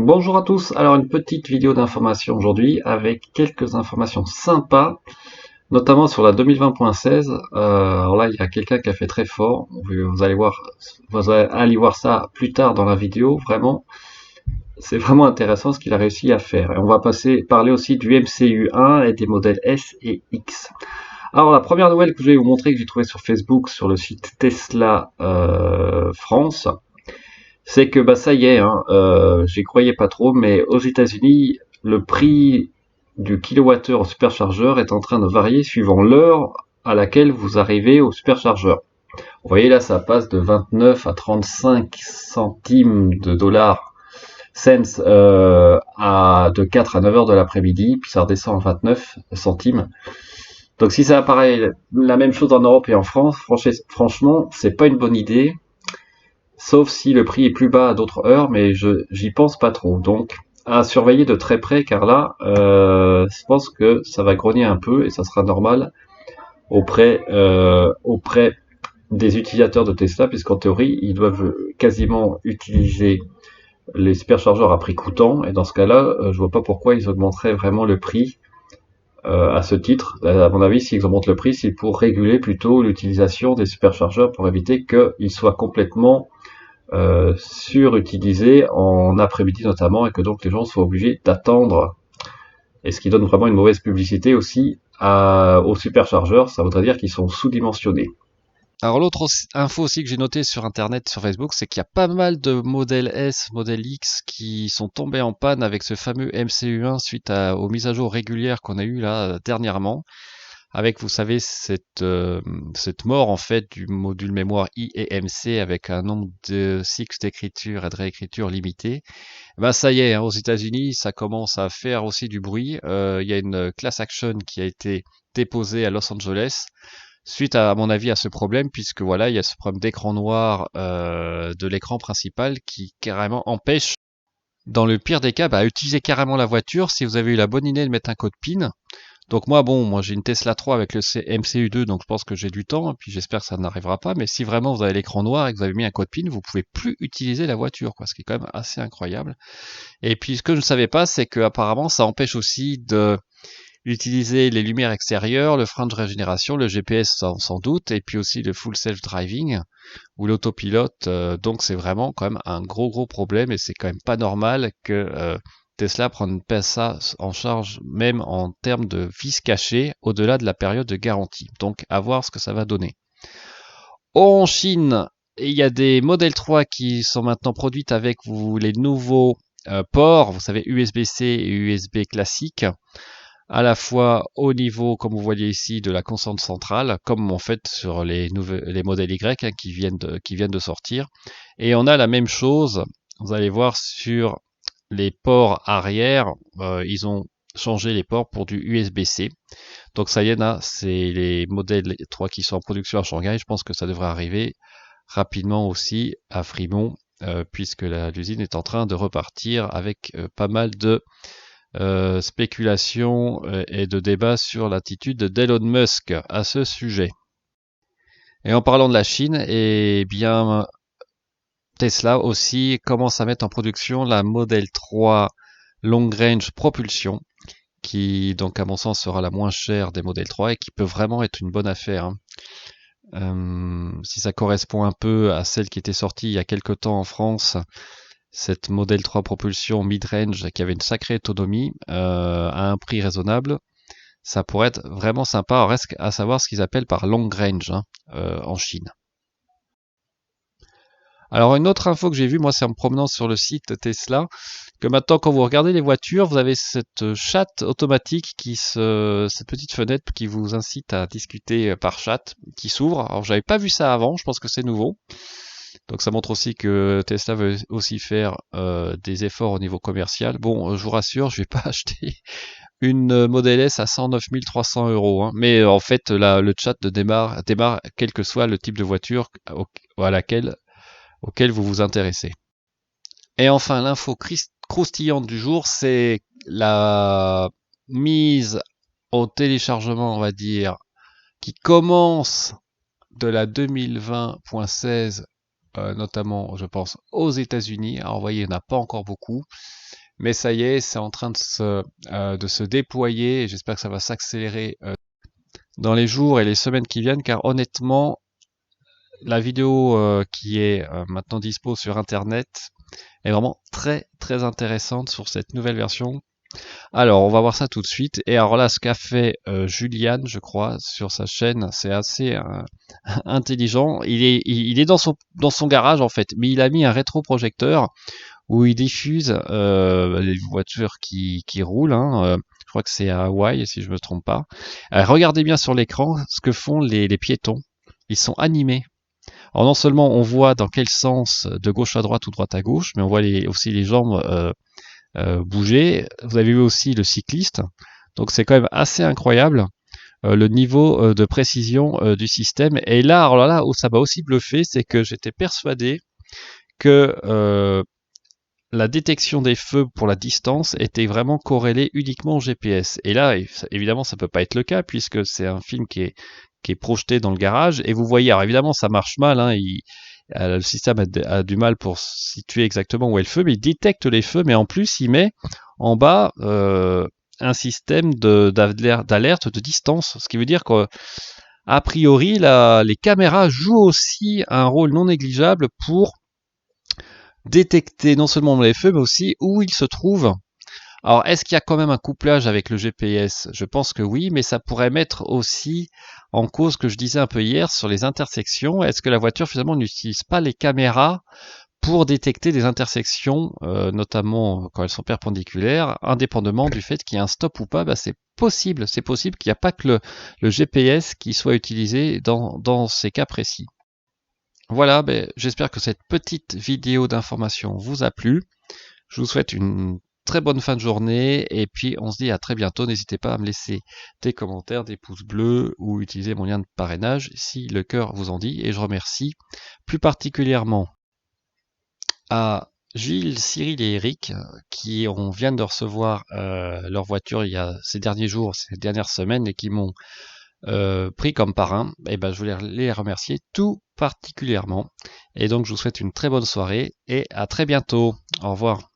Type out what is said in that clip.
Bonjour à tous, alors une petite vidéo d'information aujourd'hui avec quelques informations sympas, notamment sur la 2020.16. Alors là, il y a quelqu'un qui a fait très fort, vous allez voir ça plus tard dans la vidéo, vraiment, c'est vraiment intéressant ce qu'il a réussi à faire. Et on va parler aussi du MCU1 et des modèles S et X. Alors la première nouvelle que je vais vous montrer, que j'ai trouvée sur Facebook, sur le site Tesla France, c'est que bah ça y est, hein, j'y croyais pas trop, mais aux États-Unis, le prix du kilowattheure au superchargeur est en train de varier suivant l'heure à laquelle vous arrivez au superchargeur. Vous voyez là, ça passe de 29 à 35 centimes de dollars cents de 4 à 9 heures de l'après-midi, puis ça redescend à 29 centimes. Donc si ça apparaît la même chose en Europe et en France, franchement, c'est pas une bonne idée. Sauf si le prix est plus bas à d'autres heures, mais j'y pense pas trop. Donc, à surveiller de très près, car là, je pense que ça va grogner un peu et ça sera normal auprès des utilisateurs de Tesla, puisqu'en théorie, ils doivent quasiment utiliser les superchargeurs à prix coûtant, et dans ce cas-là, je vois pas pourquoi ils augmenteraient vraiment le prix à ce titre. À mon avis, s'ils augmentent le prix, c'est pour réguler plutôt l'utilisation des superchargeurs pour éviter qu'ils soient complètement surutilisé en après-midi notamment et que donc les gens soient obligés d'attendre, et ce qui donne vraiment une mauvaise publicité aussi aux superchargeurs. Ça voudrait dire qu'ils sont sous-dimensionnés. Alors l'autre info aussi que j'ai noté sur internet, sur Facebook, c'est qu'il y a pas mal de modèles S, modèles X qui sont tombés en panne avec ce fameux MCU1 suite aux mises à jour régulières qu'on a eues là dernièrement. Avec, vous savez, cette mort en fait du module mémoire I et MC avec un nombre de cycles d'écriture et de réécriture limité. Ben ça y est, hein, aux États-Unis, ça commence à faire aussi du bruit. Il y a une class action qui a été déposée à Los Angeles suite à mon avis à ce problème, puisque voilà, il y a ce problème d'écran noir de l'écran principal qui carrément empêche, dans le pire des cas, bah, utiliser carrément la voiture si vous avez eu la bonne idée de mettre un code PIN. Donc moi j'ai une Tesla 3 avec le MCU2, donc je pense que j'ai du temps, et puis j'espère que ça n'arrivera pas. Mais si vraiment vous avez l'écran noir et que vous avez mis un code PIN, vous pouvez plus utiliser la voiture, quoi, ce qui est quand même assez incroyable. Et puis ce que je ne savais pas, c'est que apparemment ça empêche aussi de utiliser les lumières extérieures, le frein de régénération, le GPS sans doute, et puis aussi le full self-driving ou l'autopilote. Donc c'est vraiment quand même un gros problème et c'est quand même pas normal que Tesla prenne pas ça en charge, même en termes de vis cachée, au-delà de la période de garantie. Donc à voir ce que ça va donner. En Chine, il y a des modèles 3 qui sont maintenant produits avec les nouveaux ports, vous savez USB-C et USB classique, à la fois au niveau, comme vous voyez ici, de la console centrale, comme en fait sur les modèles Y hein, qui viennent de sortir. Et on a la même chose, vous allez voir sur les ports arrière, ils ont changé les ports pour du USB-C. Donc ça y est, là, c'est les modèles 3 qui sont en production à Shanghai. Je pense que ça devrait arriver rapidement aussi à Fremont, puisque l'usine est en train de repartir avec pas mal de spéculation et de débat sur l'attitude d'Elon Musk à ce sujet. Et en parlant de la Chine, eh bien Tesla aussi commence à mettre en production la Model 3 Long Range Propulsion, qui donc à mon sens sera la moins chère des Model 3 et qui peut vraiment être une bonne affaire. Hein. Si ça correspond un peu à celle qui était sortie il y a quelque temps en France, cette Model 3 propulsion mid-range qui avait une sacrée autonomie à un prix raisonnable, ça pourrait être vraiment sympa. Reste à savoir ce qu'ils appellent par long range hein, en Chine. Alors une autre info que j'ai vue, moi c'est en me promenant sur le site Tesla, que maintenant quand vous regardez les voitures, vous avez cette chat automatique cette petite fenêtre qui vous incite à discuter par chat, qui s'ouvre. Alors j'avais pas vu ça avant, je pense que c'est nouveau. Donc ça montre aussi que Tesla veut aussi faire des efforts au niveau commercial. Bon, je vous rassure, je vais pas acheter une Model S à 109 300 euros. Hein. Mais en fait, là, le chat démarre quel que soit le type de voiture auquel vous vous intéressez. Et enfin, l'info croustillante du jour, c'est la mise au téléchargement, on va dire, qui commence de la 2020.16 notamment, je pense, aux États-Unis. Alors, vous voyez, il n'y en a pas encore beaucoup. Mais ça y est, c'est en train de se déployer et j'espère que ça va s'accélérer dans les jours et les semaines qui viennent, car honnêtement, la vidéo qui est maintenant dispo sur Internet est vraiment très très intéressante sur cette nouvelle version. Alors, on va voir ça tout de suite. Et alors là, ce qu'a fait Julian, je crois, sur sa chaîne, c'est assez intelligent. Il est dans son garage en fait, mais il a mis un rétroprojecteur où il diffuse les voitures qui roulent. Hein, je crois que c'est à Hawaï, si je me trompe pas. Regardez bien sur l'écran ce que font les piétons. Ils sont animés. Alors non seulement on voit dans quel sens, de gauche à droite ou droite à gauche, mais on voit aussi les jambes bouger. Vous avez vu aussi le cycliste. Donc c'est quand même assez incroyable le niveau de précision du système. Et là, alors là où ça m'a aussi bluffé, c'est que j'étais persuadé que la détection des feux pour la distance était vraiment corrélée uniquement au GPS. Et là, évidemment, ça peut pas être le cas puisque c'est un film qui est projeté dans le garage. Et vous voyez, alors évidemment, ça marche mal. Hein, le système a du mal pour situer exactement où est le feu, mais il détecte les feux, mais en plus, il met en bas un système d'alerte de distance. Ce qui veut dire qu'a priori, les caméras jouent aussi un rôle non négligeable pour détecter non seulement les feux, mais aussi où ils se trouvent. Alors, est-ce qu'il y a quand même un couplage avec le GPS? Je pense que oui, mais ça pourrait mettre aussi en cause ce que je disais un peu hier sur les intersections. Est-ce que la voiture finalement n'utilise pas les caméras pour détecter des intersections, notamment quand elles sont perpendiculaires, indépendamment du fait qu'il y ait un stop ou pas? Bah, c'est possible qu'il n'y a pas que le GPS qui soit utilisé dans ces cas précis. Voilà, ben, j'espère que cette petite vidéo d'information vous a plu. Je vous souhaite une très bonne fin de journée et puis on se dit à très bientôt. N'hésitez pas à me laisser des commentaires, des pouces bleus ou utiliser mon lien de parrainage si le cœur vous en dit. Et je remercie plus particulièrement à Gilles, Cyril et Eric qui viennent de recevoir leur voiture il y a ces derniers jours, ces dernières semaines et qui m'ont pris comme parrain. Et ben, je voulais les remercier tout particulièrement. Et donc je vous souhaite une très bonne soirée et à très bientôt. Au revoir.